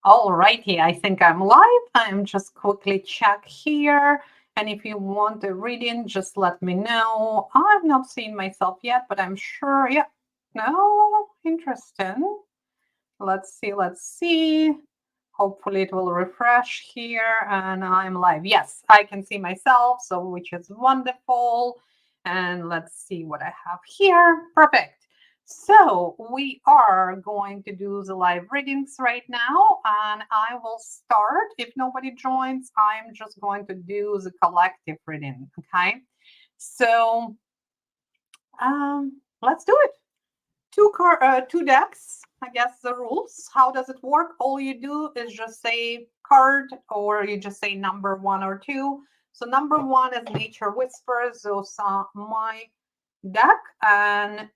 Alrighty, I think I'm live. I'm just quickly check here. And if you want a reading, just let me know. I've not seen myself yet, but I'm sure. Yeah. No, interesting. Let's see. Let's see. Hopefully it will refresh here and I'm live. Yes, I can see myself, so which is wonderful. And let's see what I have here. Perfect. So we are going to do the live readings right now, and I will start. If nobody joins, I'm just going to do the collective reading. Okay. So let's do it. Two decks. I guess the rules. How does it work? All you do is just say card, or you just say number one or two. So number one is Nature Whispers. Those are my deck, and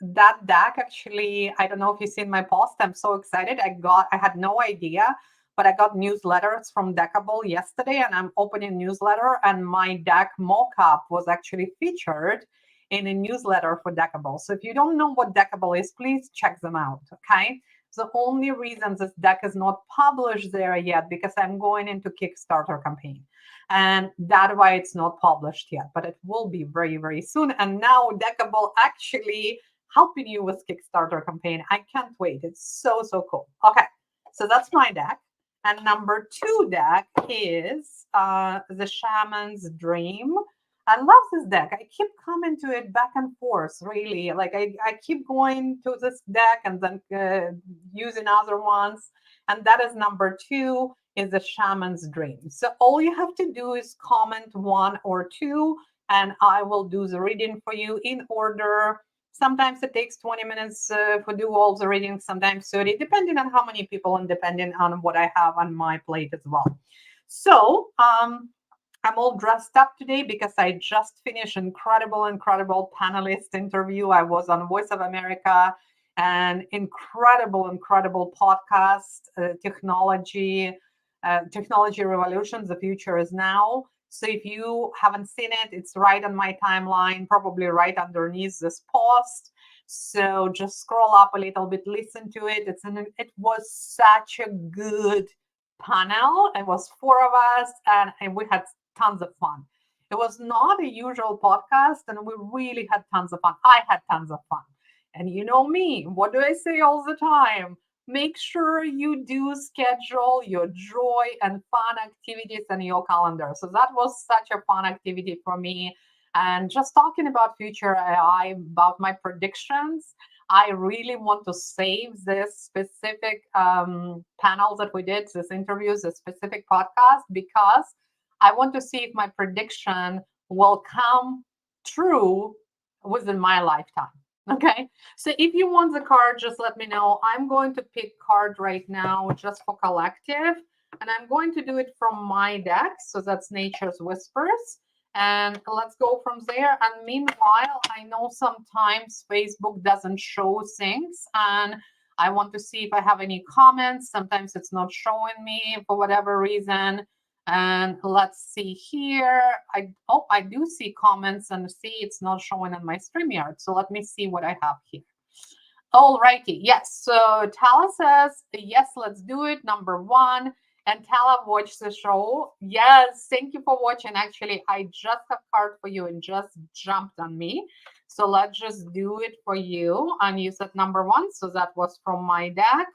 that deck actually, I don't know if you've seen my post. I'm so excited. I had no idea, but I got newsletters from Deckable yesterday, and I'm opening newsletter, and my deck mockup was actually featured in a newsletter for Deckable. So if you don't know what Deckable is, please check them out. Okay. The only reason this deck is not published there yet because I'm going into Kickstarter campaign, and that's why it's not published yet, but it will be very, very soon. And now Deckable actually helping you with Kickstarter campaign. I can't wait. It's so, so cool. Okay. So that's my deck. And number two deck is the Shaman's Dream. I love this deck. I keep coming to it back and forth, really. Like I keep going to this deck and then using other ones. And that is number two is the Shaman's Dream. So all you have to do is comment one or two, and I will do the reading for you in order. Sometimes it takes 20 minutes for do all the readings, sometimes 30, depending on how many people and depending on what I have on my plate as well. So I'm all dressed up today because I just finished incredible panelist interview. I was on Voice of America, and incredible podcast, technology revolution. The future is now. So if you haven't seen it, it's right on my timeline, probably right underneath this post. So just scroll up a little bit, listen to it. It was such a good panel. It was four of us, and we had tons of fun. It was not a usual podcast, and we really had tons of fun. I had tons of fun. And you know me, what do I say all the time? Make sure you do schedule your joy and fun activities in your calendar. So that was such a fun activity for me. And just talking about future AI, about my predictions, I really want to save this specific panel that we did, this interviews, this specific podcast, because I want to see if my prediction will come true within my lifetime. Okay. So if you want the card, just let me know. I'm going to pick card right now just for collective. And I'm going to do it from my deck. So that's Nature's Whispers. And let's go from there. And meanwhile, I know sometimes Facebook doesn't show things. And I want to see if I have any comments. Sometimes it's not showing me for whatever reason. And let's see here. I do see comments and see it's not showing on my StreamYard. So let me see what I have here. All righty. Yes. So Tala says, yes, let's do it. Number one. And Tala watched the show. Yes. Thank you for watching. Actually, I just have card for you and just jumped on me. So let's just do it for you. And you said number one. So that was from my deck.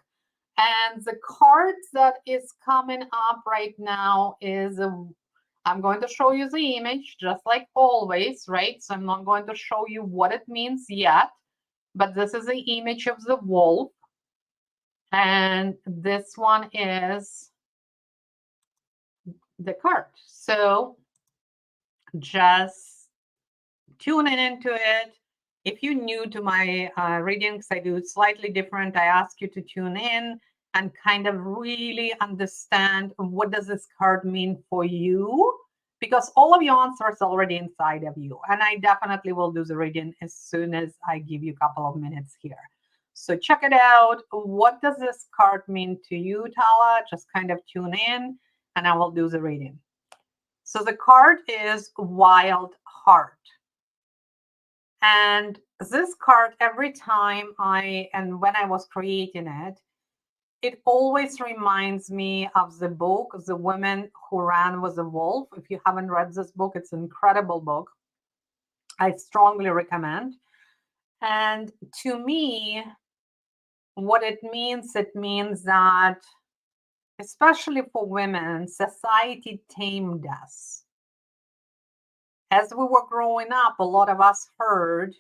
And the card that is coming up right now is I'm going to show you the image just like always, right? So I'm not going to show you what it means yet, but this is the image of the wolf. And this one is the card. So just tuning into it. If you're new to my readings, I do it slightly different. I ask you to tune in and kind of really understand what does this card mean for you, because all of your answers are already inside of you. And I definitely will do the reading as soon as I give you a couple of minutes here. So check it out. What does this card mean to you, Tala? Just kind of tune in and I will do the reading. So the card is Wild Heart. And this card, every time when I was creating it, it always reminds me of the book, The Woman Who Ran with a Wolf. If you haven't read this book, it's an incredible book. I strongly recommend. And to me, what it means that, especially for women, society tamed us. As we were growing up, a lot of us heard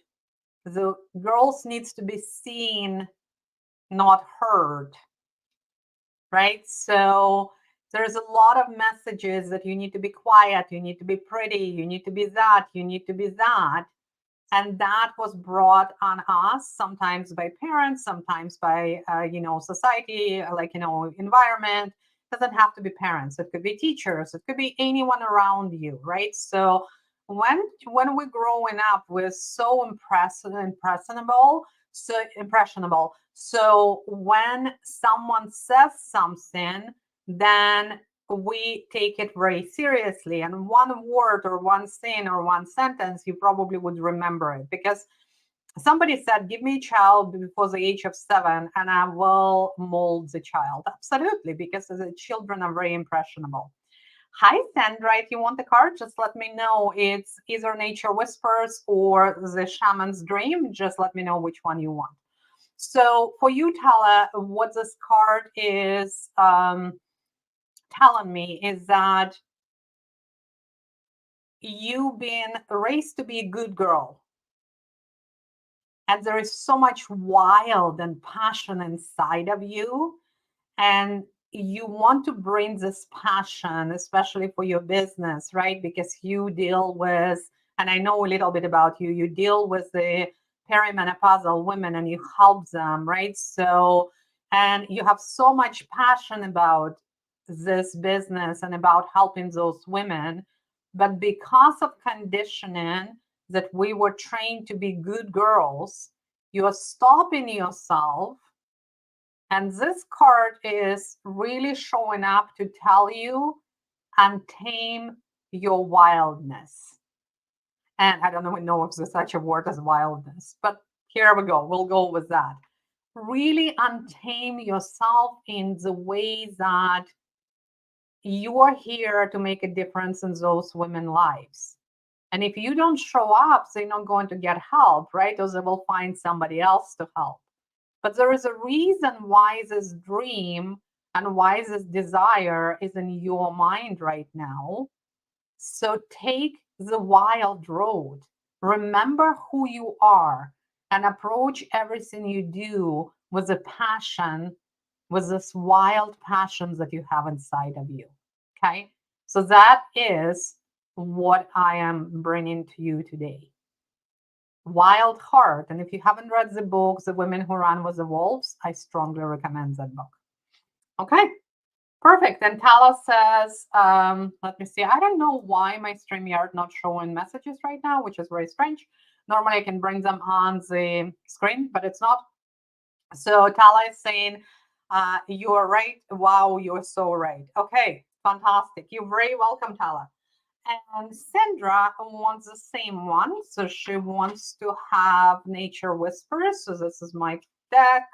the girls needs to be seen, not heard, right? So there's a lot of messages that you need to be quiet, you need to be pretty, you need to be that, you need to be that. And that was brought on us sometimes by parents, sometimes by society, environment. It doesn't have to be parents, it could be teachers, it could be anyone around you, right? So when we're growing up, we're so impressionable. So when someone says something, then we take it very seriously. And one word or one thing or one sentence, you probably would remember it, because somebody said, give me a child before the age of 7 and I will mold the child. Absolutely, because the children are very impressionable. Hi, Sandra. If you want the card, just let me know. It's either Nature Whispers or the Shaman's Dream. Just let me know which one you want. So for you, Tala, what this card is telling me is that you've been raised to be a good girl. And there is so much wild and passion inside of you. And you want to bring this passion, especially for your business, right? Because you deal with, and I know a little bit about you, you deal with the perimenopausal women and you help them, right? So, and you have so much passion about this business and about helping those women. But because of conditioning that we were trained to be good girls, you're stopping yourself. And this card is really showing up to tell you, untame your wildness. And I don't even know if there's such a word as wildness, but here we go. We'll go with that. Really untame yourself in the way that you are here to make a difference in those women's lives. And if you don't show up, they're not going to get help, right? Or they will find somebody else to help. But there is a reason why this dream and why this desire is in your mind right now. So take the wild road. Remember who you are and approach everything you do with a passion, with this wild passion that you have inside of you. Okay. So that is what I am bringing to you today. Wild Heart. And if you haven't read the book, The Women Who Ran with the Wolves, I strongly recommend that book. Okay, perfect. And Tala says, let me see. I don't know why my StreamYard not showing messages right now, which is very strange. Normally I can bring them on the screen, but it's not. So Tala is saying, you're right. Wow, you're so right. Okay, fantastic. You're very welcome, Tala. And Sandra wants the same one. So she wants to have Nature Whispers. So this is my deck.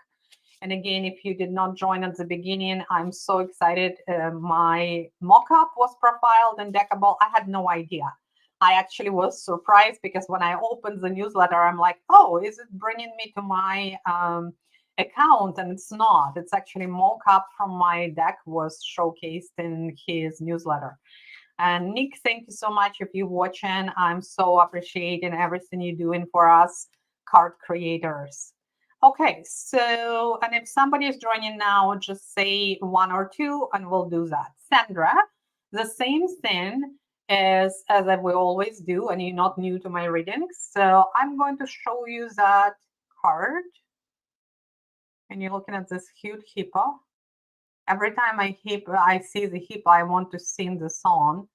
And again, if you did not join at the beginning, I'm so excited. My mock-up was profiled in Deckable. I had no idea. I actually was surprised because when I opened the newsletter, I'm like, oh, is it bringing me to my account? And it's not. It's actually mock-up from my deck was showcased in his newsletter. And Nick, thank you so much if you're watching. I'm so appreciating everything you're doing for us card creators. Okay, so, and if somebody is joining now, just say 1 or 2 and we'll do that. Sandra, the same thing as we always do, and you're not new to my readings. So I'm going to show you that card. And you're looking at this cute hippo. Every time I see the hippo, I want to sing the song.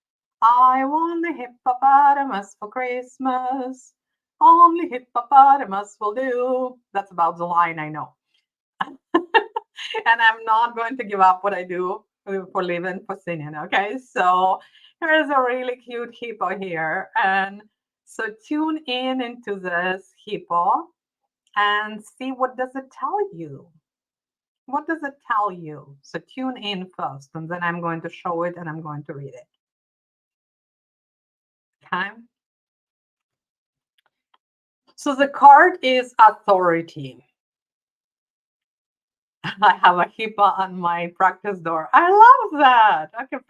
I want the hippopotamus for Christmas. Only hippopotamus will do. That's about the line I know. And I'm not going to give up what I do for living, for singing, okay? So here's a really cute hippo here. And so tune in into this hippo and see what does it tell you. What does it tell you? So tune in first, and then I'm going to show it and I'm going to read it. Okay. So the card is authority. I have a HIPAA on my practice door. I love that. Okay,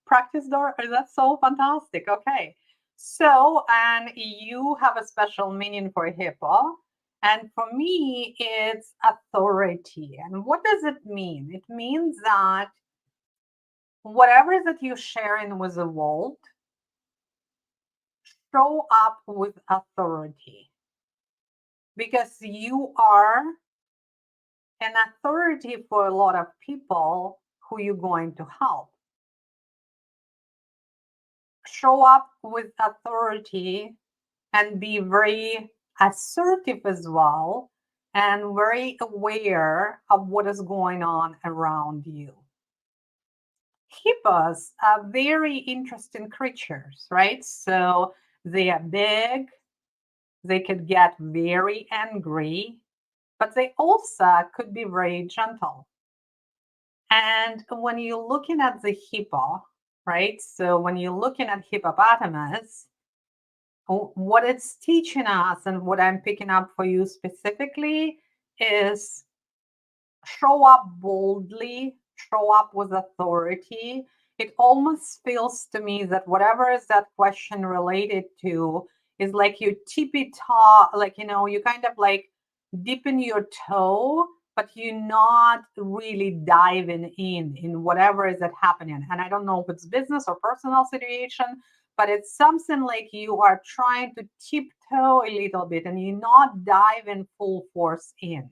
practice door. That's so fantastic. Okay. So, and you have a special meaning for HIPAA. And for me, it's authority. And what does it mean? It means that whatever that you're sharing with the world, show up with authority because you are an authority for a lot of people who you're going to help. Show up with authority and be very assertive as well and very aware of what is going on around you. Hippos are very interesting creatures, right? So they are big, they could get very angry, but they also could be very gentle. And when you're looking at the hippo, right? So when you're looking at hippopotamus, what it's teaching us and what I'm picking up for you specifically is show up boldly, show up with authority. It almost feels to me that whatever is that question related to is like you tippy toe, like, you kind of like dipping your toe, but you're not really diving in whatever is that happening. And I don't know if it's business or personal situation, but it's something like you are trying to tiptoe a little bit and you're not diving full force in.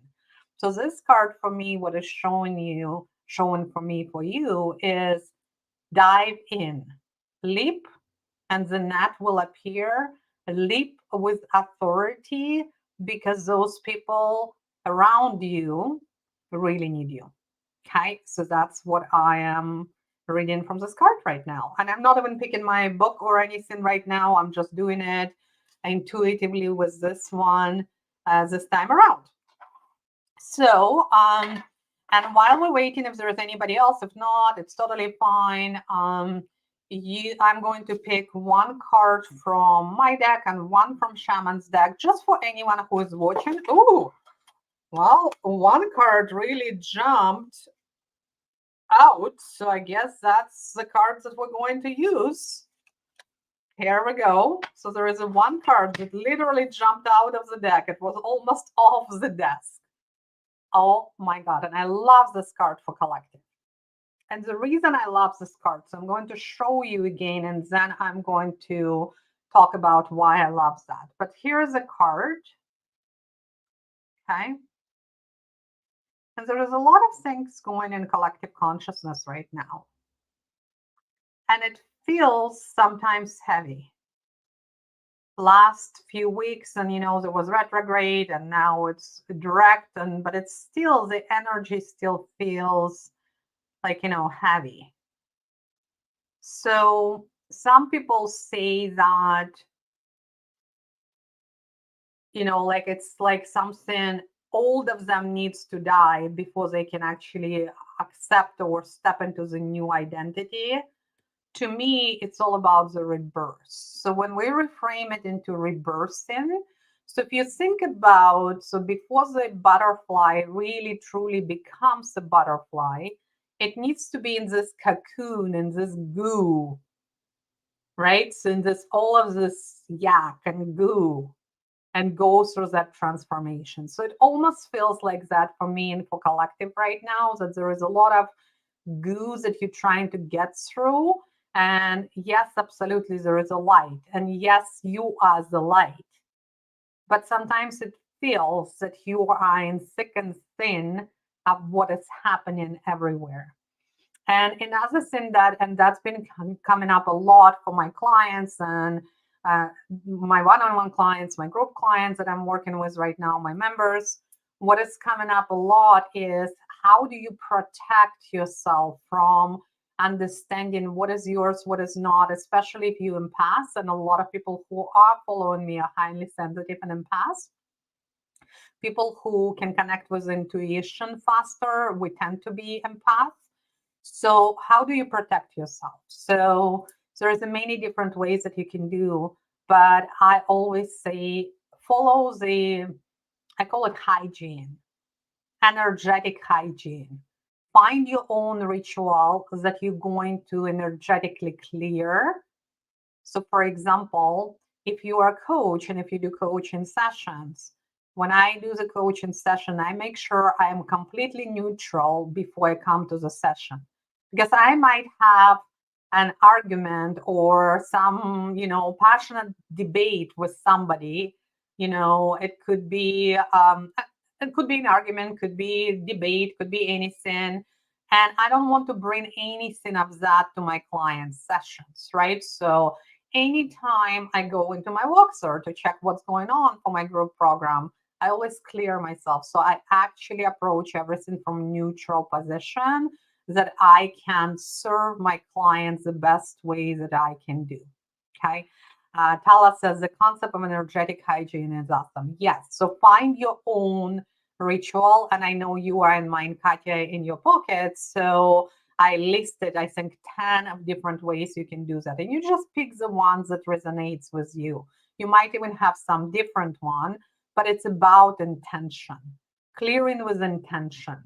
So this card for me, what is showing for me for you is dive in, leap, and the net will appear. Leap with authority because those people around you really need you. Okay, so that's what I am reading from this card right now. And I'm not even picking my book or anything right now. I'm just doing it intuitively with this one this time around. So, and while we're waiting, if there's anybody else, if not, it's totally fine. I'm going to pick one card from my deck and one from Shaman's deck, just for anyone who is watching. Ooh, well, one card really jumped out, so I guess that's the cards that we're going to use. Here we go. So there is a one card that literally jumped out of the deck. It was almost off the desk. Oh my God. And I love this card for collective. And the reason I love this card, so I'm going to show you again, and then I'm going to talk about why I love that. But here's a card. Okay. And there is a lot of things going in collective consciousness right now. And it feels sometimes heavy. Last few weeks, and there was retrograde and now it's direct, but it's still, the energy still feels like heavy. So some people say that like it's like something old of them needs to die before they can actually accept or step into the new identity. To me, it's all about the rebirth. So when we reframe it into rebirthing, so if you think about, so before the butterfly really truly becomes a butterfly, it needs to be in this cocoon, in this goo, right? So in this, all of this yak and goo, and go through that transformation. So it almost feels like that for me and for collective right now, that there is a lot of goo that you're trying to get through. And yes, absolutely, there is a light. And yes, you are the light. But sometimes it feels that you are in thick and thin of what is happening everywhere. And another thing that's been coming up a lot for my clients and my one-on-one clients, my group clients that I'm working with right now, my members, what is coming up a lot is how do you protect yourself from understanding what is yours, what is not, especially if you empath. And a lot of people who are following me are highly sensitive and empath. People who can connect with intuition faster, we tend to be empaths. So how do you protect yourself? So there's many different ways that you can do, but I always say follow I call it hygiene, energetic hygiene. Find your own ritual that you're going to energetically clear. So, for example, if you are a coach and if you do coaching sessions, when I do the coaching session, I make sure I am completely neutral before I come to the session, because I might have an argument or some, passionate debate with somebody. It could be an argument, could be debate, could be anything. And I don't want to bring anything of that to my clients' sessions, right? So anytime I go into my Voxer to check what's going on for my group program, I always clear myself. So I actually approach everything from neutral position that I can serve my clients the best way that I can do. Okay. Tala says the concept of energetic hygiene is awesome. Yes. So find your own ritual. And I know you are in mine, Katya, in your pocket. So I listed, I think, 10 of different ways you can do that. And you just pick the ones that resonates with you. You might even have some different one, but it's about intention, clearing with intention.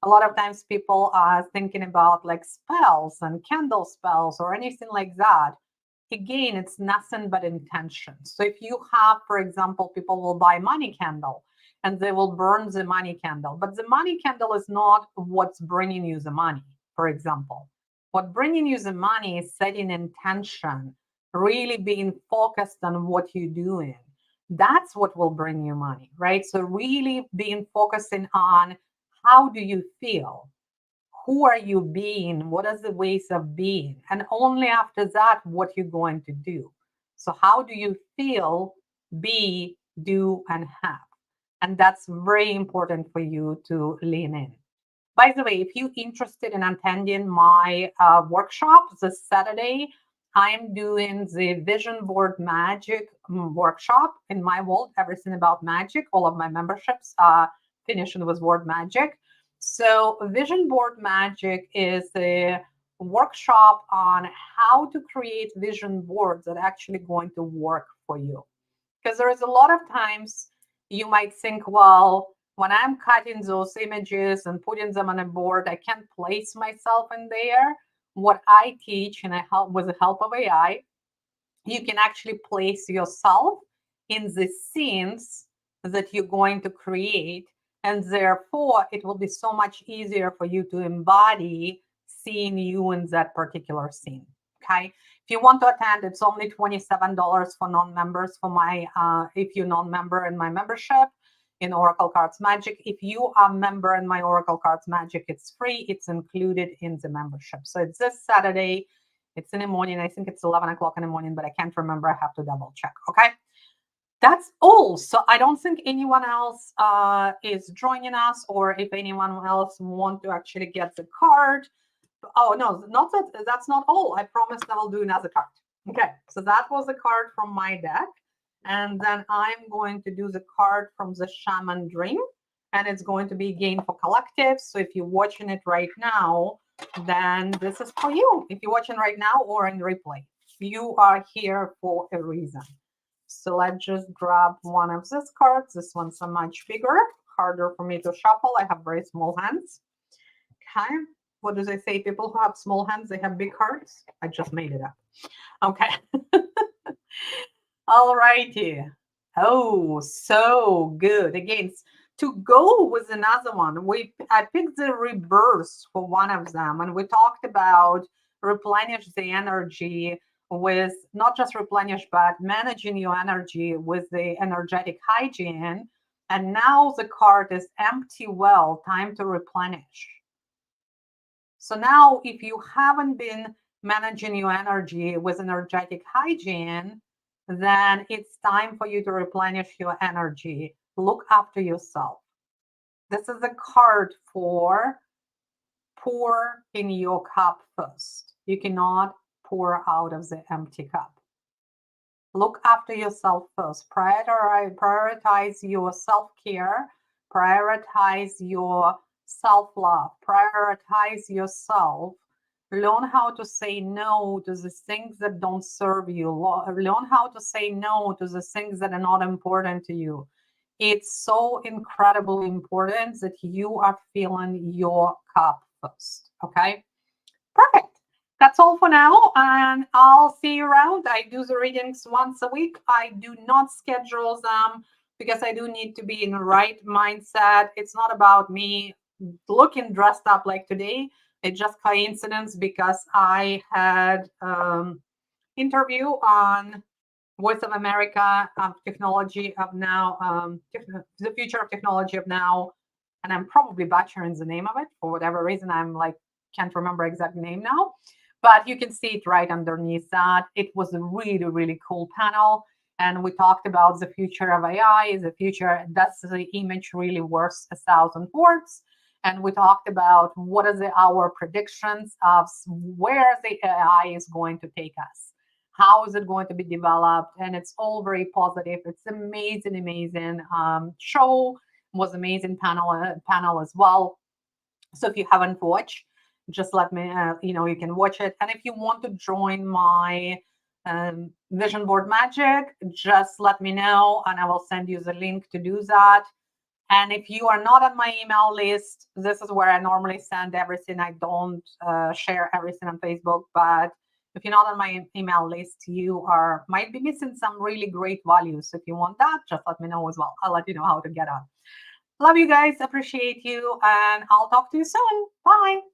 A lot of times people are thinking about like spells and candle spells or anything like that. Again, it's nothing but intention. So if you have, for example, people will buy money candle and they will burn the money candle, but the money candle is not what's bringing you the money, for example. What bringing you the money is setting intention, really being focused on what you're doing. That's what will bring you money, right? So really being focusing on how do you feel? Who are you being? What are the ways of being? And only after that, what you're going to do. So how do you feel, be, do, and have? And that's very important for you to lean in. By the way, if you're interested in attending my workshop this Saturday, I'm doing the Vision Board Magic workshop in my world, everything about magic. All of my memberships are finishing with word magic. So Vision Board Magic is a workshop on how to create vision boards that are actually going to work for you. Because there is a lot of times you might think, well, when I'm cutting those images and putting them on a board, I can't place myself in there. What I teach, and I help with the help of AI, you can actually place yourself in the scenes that you're going to create. And therefore, it will be so much easier for you to embody seeing you in that particular scene. Okay. If you want to attend, it's only $27 for non-members for my, if you're non-member in my membership in Oracle Cards Magic. If you are a member in my Oracle Cards Magic, it's free. It's included in the membership. So it's this Saturday. It's in the morning. I think it's 11 o'clock in the morning, but I can't remember. I have to double check. Okay. That's all. So I don't think anyone else is joining us, or if anyone else want to actually get the card. Oh, no, not that. That's not all. I promised I will do another card. Okay. So that was the card from my deck. And then I'm going to do the card from the Shaman Dream. And it's going to be again for collective. So if you're watching it right now, then this is for you. If you're watching right now or in replay, you are here for a reason. So let's just grab one of these cards. This one's a much bigger, harder for me to shuffle. I have very small hands. Okay. What do they say? People who have small hands, they have big hearts. I just made it up. Okay. All righty. Oh, so good. Again, to go with another one, I picked the reverse for one of them, and we talked about replenish the energy with not just replenish, but managing your energy with the energetic hygiene. And now the card is empty well, time to replenish. So now if you haven't been managing your energy with energetic hygiene, then it's time for you to replenish your energy. Look after yourself. This is a card for pour in your cup first. You cannot pour out of the empty cup. Look after yourself first. Prioritize your self-care prioritize your self-love, prioritize yourself, learn how to say no to the things that don't serve you, learn how to say no to the things that are not important to you. It's so incredibly important that you are filling your cup first. Okay, perfect. That's all for now, and I'll see you around. I do the readings once a week. I do not schedule them because I do need to be in the right mindset. It's not about me looking dressed up like today. It's just coincidence because I had interview on Voice of America, technology of now, the future of technology of now, and I'm probably butchering the name of it for whatever reason. I'm like can't remember exact name now, but you can see it right underneath that. It was a really, really cool panel. And we talked about the future of AI, the future, that's the image really worth 1,000 words. And we talked about what are our predictions of where the AI is going to take us. How is it going to be developed? And it's all very positive. It's amazing, amazing show. It was amazing panel as well. So if you haven't watched, just let me, you can watch it. And if you want to join my vision board magic, just let me know and I will send you the link to do that. And if you are not on my email list, this is where I normally send everything. I don't share everything on Facebook, but if you're not on my email list, you might be missing some really great values. So if you want that, just let me know as well. I'll let you know how to get on. Love you guys, appreciate you, and I'll talk to you soon. Bye.